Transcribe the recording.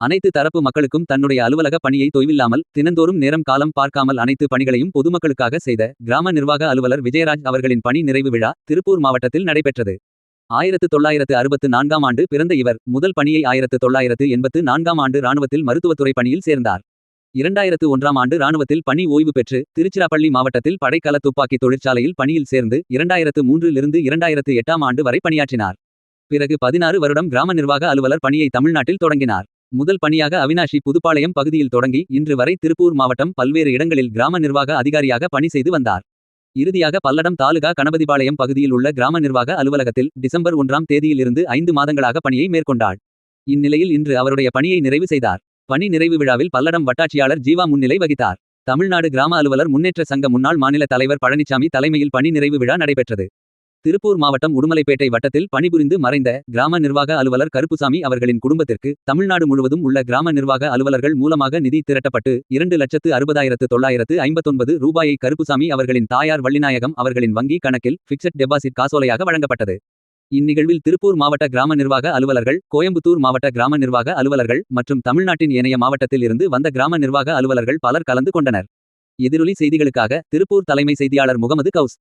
அனைத்து தரப்பு மக்களுக்கும் தன்னுடைய அலுவலக பணியை தொய்வில்லாமல் தினந்தோறும் நேரம் காலம் பார்க்காமல் அனைத்து பணிகளையும் பொதுமக்களுக்காக செய்த கிராம நிர்வாக அலுவலர் விஜயராஜ் அவர்களின் பணி நிறைவு விழா திருப்பூர் மாவட்டத்தில் நடைபெற்றது. 1964ஆம் ஆண்டு பிறந்த இவர் முதல் பணியை 1984ஆம் ஆண்டு இராணுவத்தில் மருத்துவத்துறை பணியில் சேர்ந்தார். 2001ஆம் ஆண்டு இராணுவத்தில் பணி ஓய்வு பெற்று திருச்சிராப்பள்ளி மாவட்டத்தில் படைக்கல துப்பாக்கி தொழிற்சாலையில் பணியில் சேர்ந்து 2003லிருந்து 2008ஆம் ஆண்டு வரை பணியாற்றினார். பிறகு 16 வருடம் கிராம நிர்வாக அலுவலர் பணியை தமிழ்நாட்டில் தொடங்கினார். முதல் பணியாக அவினாஷி புதுப்பாளையம் பகுதியில் தொடங்கி இன்று வரை திருப்பூர் மாவட்டம் பல்வேறு இடங்களில் கிராம நிர்வாக அதிகாரியாக பணி செய்து வந்தார். இறுதியாக பல்லடம் தாலுகா கணபதிபாளையம் பகுதியில் உள்ள கிராம நிர்வாக அலுவலகத்தில் டிசம்பர் 1ஆம் தேதியிலிருந்து 5 மாதங்களாக பணியை மேற்கொண்டார். இந்நிலையில் இன்று அவருடைய பணியை நிறைவு செய்தார். பணி நிறைவு விழாவில் பல்லடம் வட்டாட்சியாளர் ஜீவா முன்னிலை வகித்தார். தமிழ்நாடு கிராம அலுவலர் முன்னேற்ற சங்க முன்னாள் மாநில தலைவர் பழனிசாமி தலைமையில் பணி நிறைவு விழா நடைபெற்றது. திருப்பூர் மாவட்டம் உடுமலைப்பேட்டை வட்டத்தில் பணிபுரிந்து மறைந்த கிராம நிர்வாக அலுவலர் கருப்புசாமி அவர்களின் குடும்பத்திற்கு தமிழ்நாடு முழுவதும் உள்ள கிராம நிர்வாக அலுவலர்கள் மூலமாக நிதி திரட்டப்பட்டு 2,60,959 ரூபாயை கருப்புசாமி அவர்களின் தாயார் வள்ளிநாயகம் அவர்களின் வங்கி கணக்கில் பிக்சட் டெபாசிட் காசோலையாக வழங்கப்பட்டது. இந்நிகழ்வில் திருப்பூர் மாவட்ட கிராம நிர்வாக அலுவலர்கள், கோயம்புத்தூர் மாவட்ட கிராம நிர்வாக அலுவலர்கள் மற்றும் தமிழ்நாட்டின் ஏனைய மாவட்டத்தில் இருந்து வந்த கிராம நிர்வாக அலுவலர்கள் பலர் கலந்து கொண்டனர். எதிரொலி செய்திகளுக்காக திருப்பூர் தலைமை செய்தியாளர் முகமது கவுஸ்.